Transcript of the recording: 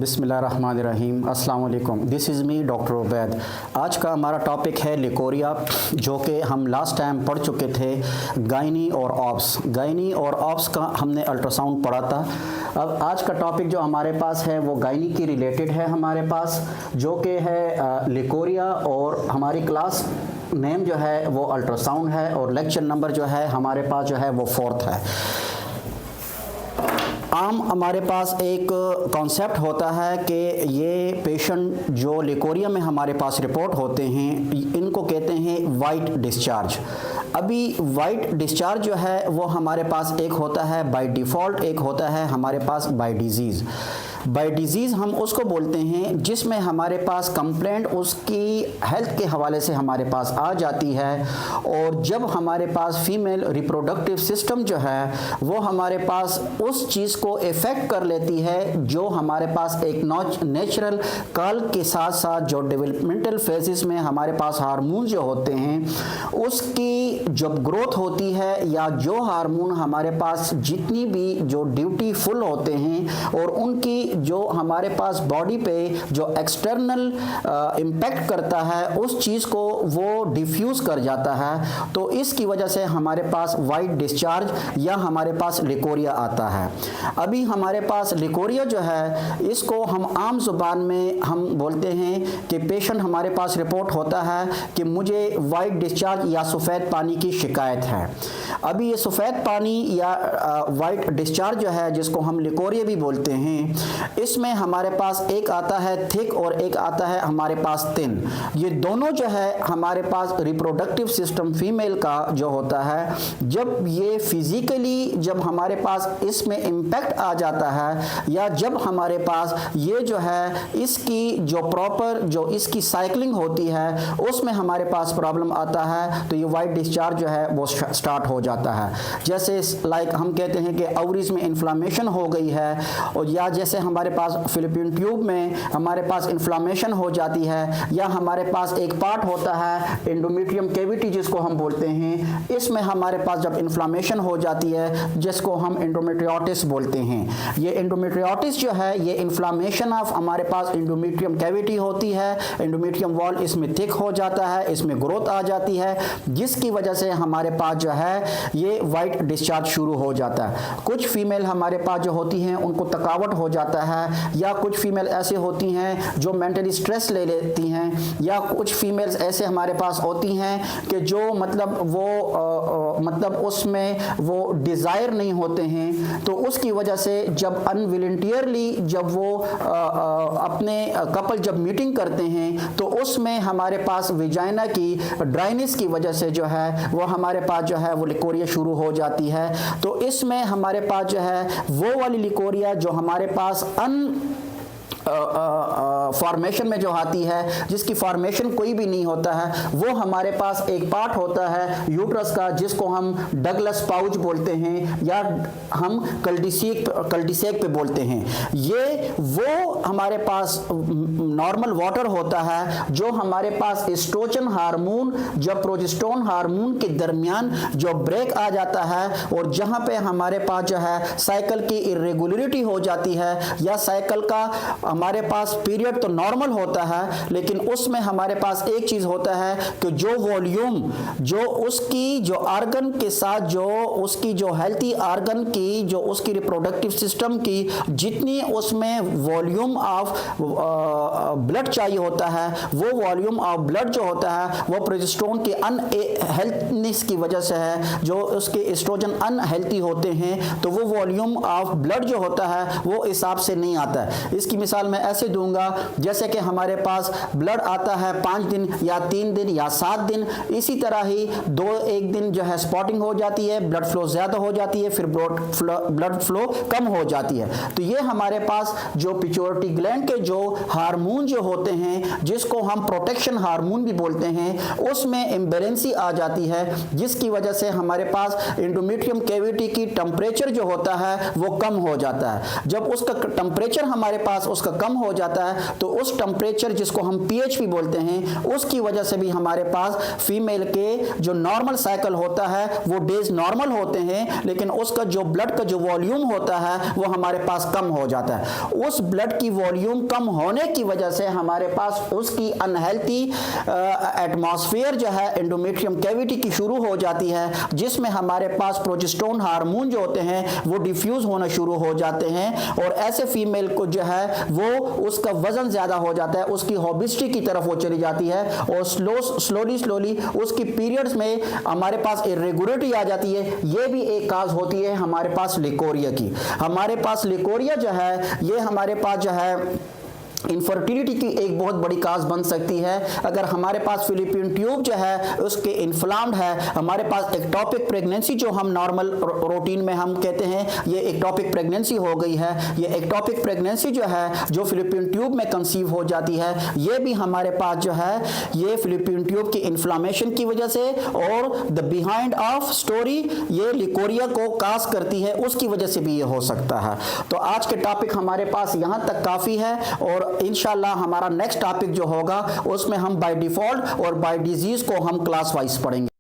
बिस्मिल्लाहिर्रहमानिर्रहीम। अस्सलाम वालेकुम। This is me doctor Ubaid. आज का हमारा टॉपिक है लिकोरिया, जो कि हम लास्ट टाइम पढ़ चुके थे। गायनी और ऑप्स का हमने अल्ट्रासाउंड पढ़ा था। अब आज का टॉपिक जो हमारे पास है वो गायनी की रिलेटेड है हमारे पास, जो कि है लिकोरिया, और हमारी क्लास नेम जो है वो अल्ट्रासाउंड है, और लेक्चर नंबर जो है हमारे पास जो है वो 4th है। आम हमारे पास एक कॉन्सेप्ट होता है कि ये पेशेंट जो लिकोरिया में हमारे पास रिपोर्ट होते हैं, इनको कहते हैं वाइट डिस्चार्ज। अभी वाइट डिस्चार्ज जो है वो हमारे पास एक होता है बाय डिफ़ॉल्ट, एक होता है हमारे पास बाय डिजीज़। बाय डिजीज़ हम उसको बोलते हैं जिसमें हमारे पास कंप्लेंट उसकी हेल्थ के हवाले से हमारे पास आ जाती है, और जब हमारे पास फीमेल रिप्रोडक्टिव सिस्टम जो है वो हमारे पास उस चीज़ को इफ़ेक्ट कर लेती है, जो हमारे पास एक नेचुरल काल के साथ साथ जो डेवलपमेंटल फेजेस में हमारे पास हार्मोन जो होते हैं उसकी जब ग्रोथ होती है, या जो हार्मोन हमारे पास जितनी भी जो ड्यूटी फुल होते हैं और उनकी जो हमारे पास बॉडी पे जो एक्सटर्नल इम्पैक्ट करता है उस चीज़ को वो डिफ्यूज कर जाता है, तो इसकी वजह से हमारे पास वाइट डिस्चार्ज या हमारे पास लिकोरिया आता है। अभी हमारे पास लिकोरिया जो है इसको हम आम जुबान में हम बोलते हैं कि पेशेंट हमारे पास रिपोर्ट होता है कि मुझे वाइट डिस्चार्ज या सफ़ेद पानी की शिकायत है। अभी ये सफ़ेद पानी या वाइट डिस्चार्ज जो है, जिसको हम लिकोरिया भी बोलते हैं, इसमें हमारे पास एक आता है थिक और एक आता है हमारे पास थिन। ये दोनों जो है हमारे पास रिप्रोडक्टिव सिस्टम फीमेल का जो होता है, जब ये फिजिकली जब हमारे पास इसमें इम्पैक्ट आ जाता है, या जब हमारे पास ये जो है इसकी जो प्रॉपर जो इसकी साइकिलिंग होती है उसमें हमारे पास प्रॉब्लम आता है, तो ये वाइट डिस्चार्ज जो है वो स्टार्ट हो जाता है। जैसे लाइक हम कहते हैं कि ओवरीज में इन्फ्लामेशन हो गई है, और या जैसे हमारे पास फिलिपिन ट्यूब में हमारे पास इन्फ्लामेशन हो जाती है, या हमारे पास एक पार्ट होता है एंडोमेट्रियम कैविटी जिसको हम बोलते हैं, इसमें हमारे पास जब इन्फ्लामेशन हो जाती है जिसको हम एंडोमेट्रियोटिस बोलते हैं। ये एंडोमेट्रियोटिस जो है ये इन्फ्लामेशन ऑफ हमारे पास एंडोमेट्रियम कैविटी होती है, एंडोमेट्रियम वॉल इसमें थिक हो जाता है, इसमें ग्रोथ आ जाती है, जिसकी वजह से हमारे पास जो है ये वाइट डिस्चार्ज शुरू हो जाता है। कुछ फीमेल हमारे पास जो होती हैं उनको थकावट हो जाता है, या कुछ फीमेल ऐसे होती हैं जो मेंटली स्ट्रेस ले लेती हैं, या कुछ फीमेल्स ऐसे हमारे पास होती हैं कि जो मतलब वो मतलब उसमें वो डिज़ायर नहीं होते हैं, तो उसकी वजह से जब अनवॉलंटियरली जब वो अपने कपल जब मीटिंग करते हैं तो उसमें हमारे पास विजाइना की ड्राइनेस की वजह से जो है वो हमारे पास जो है वो लिकोरिया शुरू हो जाती है। तो इसमें हमारे पास जो है वो वाली लिकोरिया जो हमारे पास फॉर्मेशन में जो आती है, जिसकी फॉर्मेशन कोई भी नहीं होता है, वो हमारे पास एक पार्ट होता है यूट्रस का जिसको हम डगलस पाउच बोलते हैं, या हम कल्डिसेक पे बोलते हैं। ये वो हमारे पास नॉर्मल वाटर होता है जो हमारे पास एस्ट्रोजन हार्मोन जब प्रोजेस्टेरोन हार्मोन के दरमियान जो ब्रेक आ जाता है, और जहाँ पे हमारे पास जो है साइकिल की इरेगुलरिटी हो जाती है, या साइकिल का हमारे पास पीरियड तो नॉर्मल होता है, लेकिन उसमें हमारे पास एक चीज़ होता है कि जो वॉल्यूम जो उसकी जो आर्गन के साथ जो उसकी जो हेल्थी आर्गन की जो उसकी रिप्रोडक्टिव सिस्टम की जितनी उसमें वॉल्यूम ऑफ ब्लड चाहिए होता है, वो वॉल्यूम ऑफ ब्लड जो होता है वो प्रोजेस्टेरोन के अनहेल्थनेस की वजह से है, जो उसके एस्ट्रोजन अनहेल्थी होते हैं, तो वो वॉल्यूम ऑफ ब्लड जो होता है वो हिसाब से नहीं आता है। इसकी मिसाल मैं ऐसे दूंगा, जैसे कि हमारे पास ब्लड आता है 5 दिन या 3 दिन या 7 दिन, इसी तरह ही 1 दिन जो है स्पॉटिंग हो जाती है, ब्लड फ्लो ज़्यादा हो जाती है, फिर ब्लड फ्लो कम हो जाती है। तो ये हमारे पास जो पिट्यूटरी ग्लैंड के जो हार्मोन जो होते हैं, जिसको हम प्रोटेक्शन हार्मोन भी बोलते हैं, उसमें इम्बैलेंसी आ जाती है, जिसकी वजह से हमारे पास एंडोमेट्रियम कैविटी की टेम्परेचर जो होता है वो कम हो जाता है। जब उसका टेम्परेचर हमारे पास उसका कम हो जाता है तो उस टेम्परेचर जिसको हम पीएच भी बोलते हैं उसकी वजह से भी हमारे पास फीमेल के जो नॉर्मल साइकिल होता है वो डेज नॉर्मल होते हैं, लेकिन उसका जो ब्लड का जो वॉल्यूम होता है वो हमारे पास कम हो जाता है। उस ब्लड की वॉल्यूम कम होने की वजह से हमारे पास उसकी अनहेल्थी एटमॉस्फेयर जो है एंडोमेट्रियम कैविटी की शुरू हो जाती है, जिसमें हमारे पास प्रोजेस्टेरोन हार्मोन जो होते हैं वो डिफ्यूज होना शुरू हो जाते हैं और ऐसे फीमेल को जो है वो उसका वजन ज्यादा हो जाता है, उसकी ओबेसिटी की तरफ वो चली जाती है और स्लोली उसकी पीरियड्स में हमारे पास इरेगुलरिटी आ जाती है। ये भी एक काज होती है हमारे पास लिकोरिया की। हमारे पास लिकोरिया जो है ये हमारे पास जो है इनफर्टिलिटी की एक बहुत बड़ी काज बन सकती है। अगर हमारे पास फिलिपियन ट्यूब जो है उसके इन्फ्लाम्ड है, हमारे पास एक्टोपिक प्रेगनेंसी जो हम नॉर्मल रूटीन में हम कहते हैं ये एक्टोपिक प्रेगनेंसी हो गई है, ये एक्टोपिक प्रेगनेंसी जो है जो फिलिपियन ट्यूब में कंसीव हो जाती है, ये भी हमारे पास जो है ये फिलिपियन ट्यूब की इन्फ्लामेशन की वजह से और द बिहाइंड ऑफ स्टोरी ये लिकोरिया को काज करती है, उसकी वजह से भी ये हो सकता है। तो आज के टॉपिक हमारे पास यहाँ तक काफ़ी है और इंशाल्लाह हमारा नेक्स्ट टॉपिक जो होगा उसमें हम बाय डिफॉल्ट और बाय डिजीज को हम क्लास वाइज पढ़ेंगे।